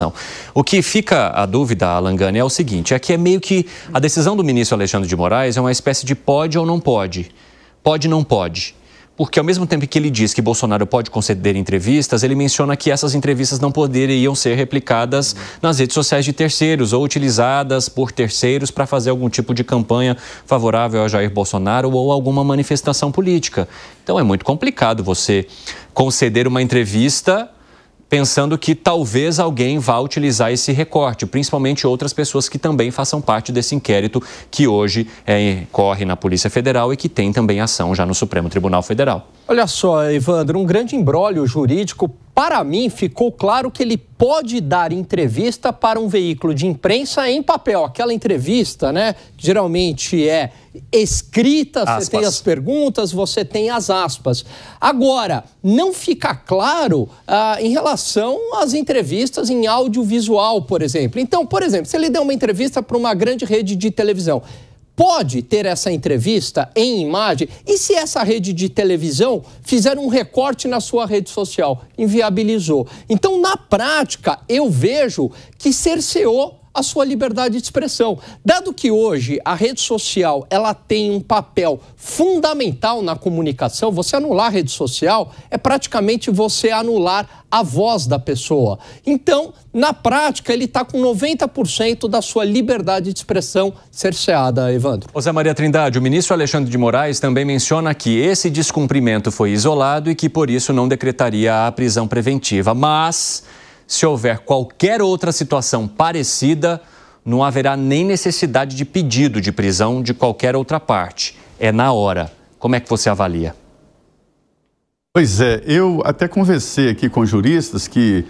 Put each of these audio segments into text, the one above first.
Não. O que fica a dúvida, Alan Gani, é o seguinte, é que é meio que a decisão do ministro Alexandre de Moraes é uma espécie de pode ou não pode. Pode, não pode. Porque ao mesmo tempo que ele diz que Bolsonaro pode conceder entrevistas, ele menciona que essas entrevistas não poderiam ser replicadas nas redes sociais de terceiros ou utilizadas por terceiros para fazer algum tipo de campanha favorável a Jair Bolsonaro ou alguma manifestação política. Então é muito complicado você conceder uma entrevista pensando que talvez alguém vá utilizar esse recorte, principalmente outras pessoas que também façam parte desse inquérito que hoje corre na Polícia Federal e que tem também ação já no Supremo Tribunal Federal. Olha só, Evandro, um grande imbróglio jurídico. Para mim, ficou claro que ele pode dar entrevista para um veículo de imprensa em papel. Aquela entrevista, né, geralmente é escrita, você tem as perguntas, você tem as aspas. Agora, não fica claro em relação às entrevistas em audiovisual, por exemplo. Então, por exemplo, se ele der uma entrevista para uma grande rede de televisão, pode ter essa entrevista em imagem? E se essa rede de televisão fizer um recorte na sua rede social? Inviabilizou. Então, na prática, eu vejo que cerceou a sua liberdade de expressão. Dado que hoje a rede social ela tem um papel fundamental na comunicação, você anular a rede social é praticamente você anular a voz da pessoa. Então, na prática, ele está com 90% da sua liberdade de expressão cerceada, Evandro. José Maria Trindade, o ministro Alexandre de Moraes também menciona que esse descumprimento foi isolado e que, por isso, não decretaria a prisão preventiva. Mas, se houver qualquer outra situação parecida, não haverá nem necessidade de pedido de prisão de qualquer outra parte. É na hora. Como é que você avalia? Pois é, eu até conversei aqui com juristas que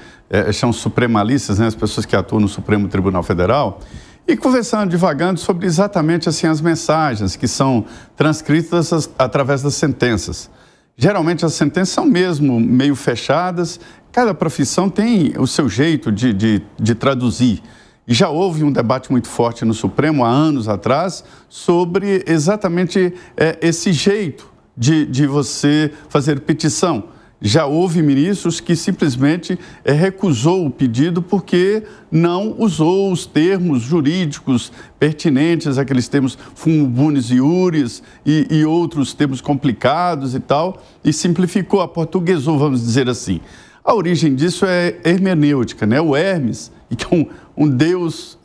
são supremalistas, né, as pessoas que atuam no Supremo Tribunal Federal, e conversando, divagando sobre exatamente assim as mensagens que são transcritas através das sentenças. Geralmente as sentenças são mesmo meio fechadas, cada profissão tem o seu jeito de traduzir. E já houve um debate muito forte no Supremo há anos atrás sobre exatamente esse jeito de você fazer petição. Já houve ministros que simplesmente recusou o pedido porque não usou os termos jurídicos pertinentes, aqueles termos funbunis iuris e outros termos complicados e tal, e simplificou, aportuguesou, vamos dizer assim. A origem disso é hermenêutica, né? O Hermes, que é um deus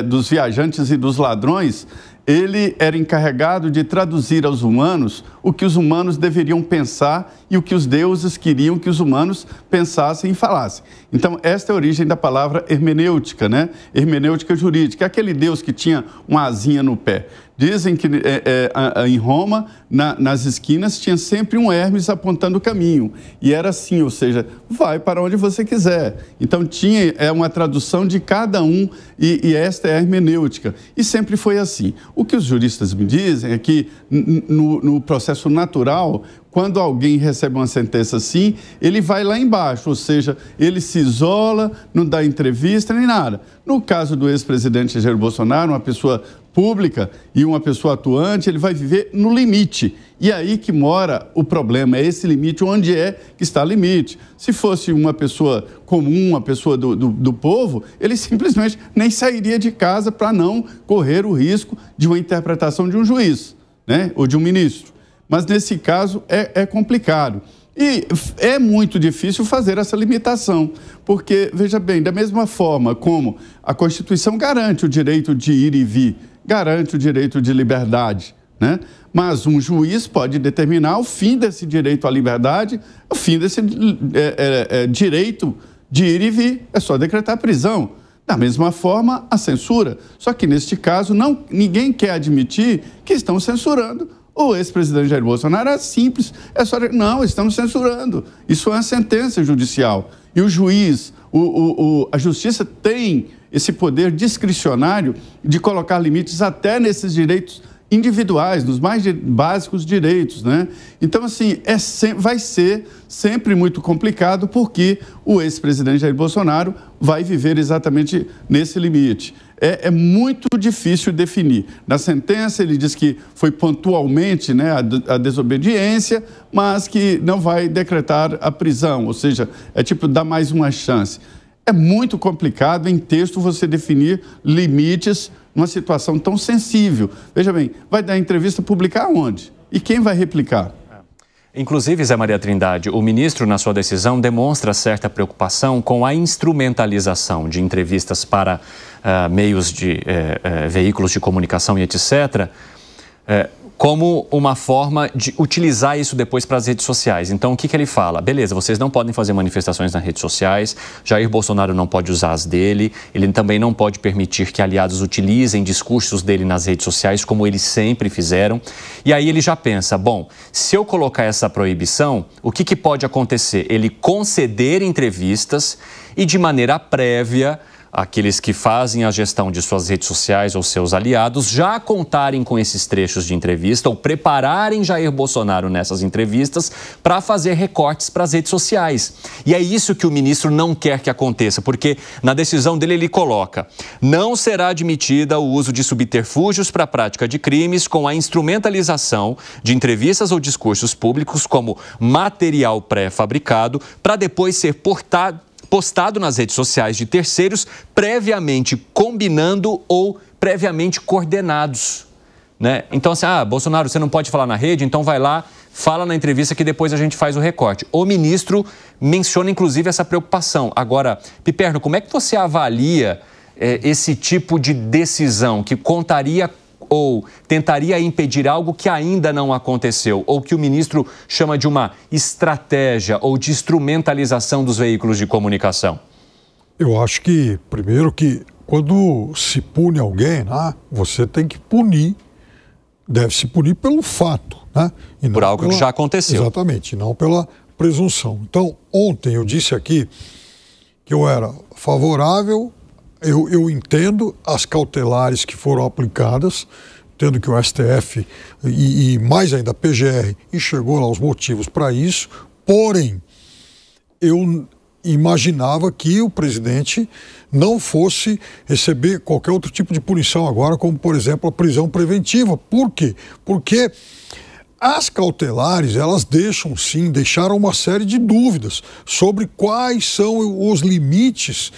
dos viajantes e dos ladrões, ele era encarregado de traduzir aos humanos o que os humanos deveriam pensar e o que os deuses queriam que os humanos pensassem e falassem. Então, esta é a origem da palavra hermenêutica, né? Hermenêutica jurídica, aquele deus que tinha uma asinha no pé. Dizem que em Roma, nas esquinas, tinha sempre um Hermes apontando o caminho. E era assim, ou seja, vai para onde você quiser. Então, tinha uma tradução de cada um e esta é a hermenêutica. E sempre foi assim. O que os juristas me dizem é que no processo natural, quando alguém recebe uma sentença assim, ele vai lá embaixo, ou seja, ele se isola, não dá entrevista nem nada. No caso do ex-presidente Jair Bolsonaro, uma pessoa pública e uma pessoa atuante, ele vai viver no limite. E aí que mora o problema, é esse limite, onde é que está o limite. Se fosse uma pessoa comum, uma pessoa do povo, ele simplesmente nem sairia de casa para não correr o risco de uma interpretação de um juiz, né, ou de um ministro. Mas nesse caso é complicado. E é muito difícil fazer essa limitação, porque, veja bem, da mesma forma como a Constituição garante o direito de ir e vir, garante o direito de liberdade, né? Mas um juiz pode determinar o fim desse direito à liberdade, o fim desse direito de ir e vir, é só decretar prisão. Da mesma forma, a censura. Só que, neste caso, ninguém quer admitir que estão censurando o ex-presidente Jair Bolsonaro. É simples, é só... Não, estamos censurando. Isso é uma sentença judicial. E o juiz, a justiça tem esse poder discricionário de colocar limites até nesses direitos individuais, nos mais básicos direitos, né? Então, assim, vai ser sempre muito complicado porque o ex-presidente Jair Bolsonaro vai viver exatamente nesse limite. É muito difícil definir. Na sentença, ele diz que foi pontualmente, né, a desobediência, mas que não vai decretar a prisão, ou seja, é tipo dar mais uma chance. É muito complicado em texto você definir limites numa situação tão sensível. Veja bem, vai dar entrevista, publicar onde? E quem vai replicar? Inclusive, Zé Maria Trindade, o ministro, na sua decisão, demonstra certa preocupação com a instrumentalização de entrevistas para meios de veículos de comunicação e etc., como uma forma de utilizar isso depois para as redes sociais. Então, o que ele fala? Beleza, vocês não podem fazer manifestações nas redes sociais, Jair Bolsonaro não pode usar as dele, ele também não pode permitir que aliados utilizem discursos dele nas redes sociais, como eles sempre fizeram. E aí ele já pensa, bom, se eu colocar essa proibição, o que pode acontecer? Ele conceder entrevistas e, de maneira prévia, aqueles que fazem a gestão de suas redes sociais ou seus aliados já contarem com esses trechos de entrevista ou prepararem Jair Bolsonaro nessas entrevistas para fazer recortes para as redes sociais. E é isso que o ministro não quer que aconteça, porque na decisão dele ele coloca: não será admitida o uso de subterfúgios para a prática de crimes com a instrumentalização de entrevistas ou discursos públicos como material pré-fabricado para depois ser postado nas redes sociais de terceiros previamente combinando ou previamente coordenados, né? Então, assim, Bolsonaro, você não pode falar na rede, então vai lá, fala na entrevista que depois a gente faz o recorte. O ministro menciona, inclusive, essa preocupação. Agora, Piperno, como é que você avalia esse tipo de decisão que contaria ou tentaria impedir algo que ainda não aconteceu, ou que o ministro chama de uma estratégia ou de instrumentalização dos veículos de comunicação? Eu acho que, primeiro, que quando se pune alguém, né, você tem que punir, deve se punir pelo fato, né? E não por algo que já aconteceu. Exatamente, não pela presunção. Então, ontem eu disse aqui que eu era favorável. Eu entendo as cautelares que foram aplicadas, entendo que o STF e mais ainda a PGR enxergou lá os motivos para isso, porém, eu imaginava que o presidente não fosse receber qualquer outro tipo de punição agora, como, por exemplo, a prisão preventiva. Por quê? Porque as cautelares, elas deixaram uma série de dúvidas sobre quais são os limites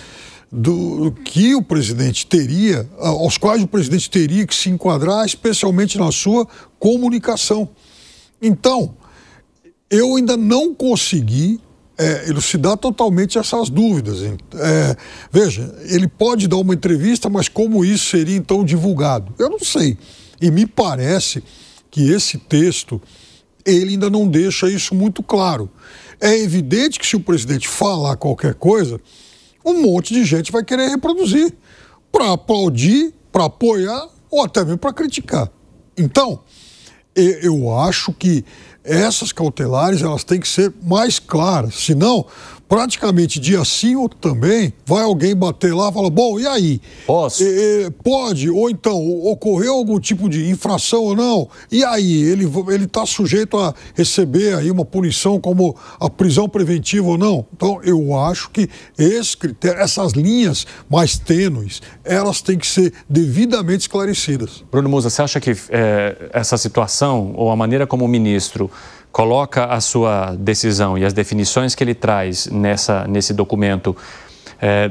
que o presidente teria, aos quais o presidente teria que se enquadrar, especialmente na sua comunicação. Então, eu ainda não consegui elucidar totalmente essas dúvidas. Veja, ele pode dar uma entrevista, mas como isso seria então divulgado? Eu não sei. E me parece que esse texto, ele ainda não deixa isso muito claro. É evidente que se o presidente falar qualquer coisa, um monte de gente vai querer reproduzir para aplaudir, para apoiar ou até mesmo para criticar. Então, eu acho que essas cautelares elas têm que ser mais claras, senão praticamente dia sim ou também vai alguém bater lá e falar, bom, e aí? Posso? Pode, ou então, ocorreu algum tipo de infração ou não? E aí, ele está sujeito a receber aí uma punição como a prisão preventiva ou não? Então, eu acho que esse critério, essas linhas mais tênues, elas têm que ser devidamente esclarecidas. Bruno Musa, você acha que essa situação, ou a maneira como o ministro coloca a sua decisão e as definições que ele traz nesse documento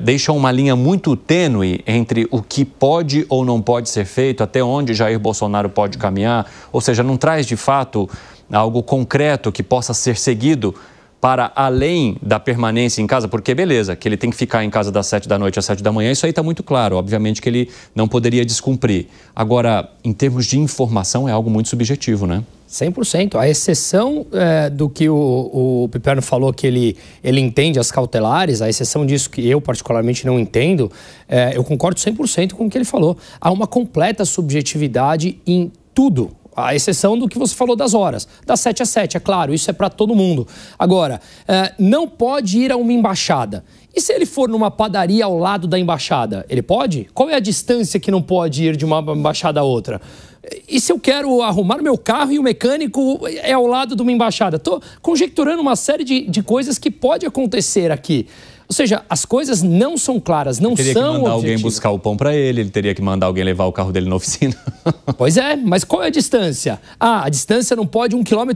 deixam uma linha muito tênue entre o que pode ou não pode ser feito, até onde Jair Bolsonaro pode caminhar, ou seja, não traz de fato algo concreto que possa ser seguido para além da permanência em casa, porque beleza, que ele tem que ficar em casa das 7 da noite às 7 da manhã, isso aí está muito claro, obviamente que ele não poderia descumprir. Agora, em termos de informação, é algo muito subjetivo, né? 100%. A exceção do que o Piperno falou, que ele entende as cautelares, a exceção disso que eu particularmente não entendo, eu concordo 100% com o que ele falou. Há uma completa subjetividade em tudo. A exceção do que você falou das horas. Das 7 às 7, é claro, isso é para todo mundo. Agora, não pode ir a uma embaixada. E se ele for numa padaria ao lado da embaixada, ele pode? Qual é a distância que não pode ir de uma embaixada a outra? E se eu quero arrumar meu carro e o mecânico é ao lado de uma embaixada? Estou conjecturando uma série de coisas que pode acontecer aqui. Ou seja, as coisas não são claras, não são objetivas. Ele teria que mandar alguém buscar o pão para ele teria que mandar alguém levar o carro dele na oficina. Pois é, mas qual é a distância? Ah, a distância não pode 1,5 km,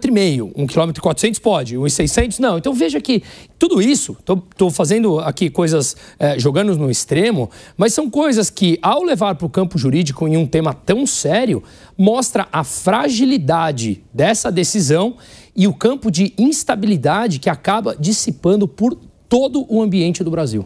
1,4 km pode, 1,600 não. Então veja que tudo isso, estou fazendo aqui coisas, jogando no extremo, mas são coisas que, ao levar para o campo jurídico em um tema tão sério, mostra a fragilidade dessa decisão e o campo de instabilidade que acaba dissipando por todo o ambiente do Brasil.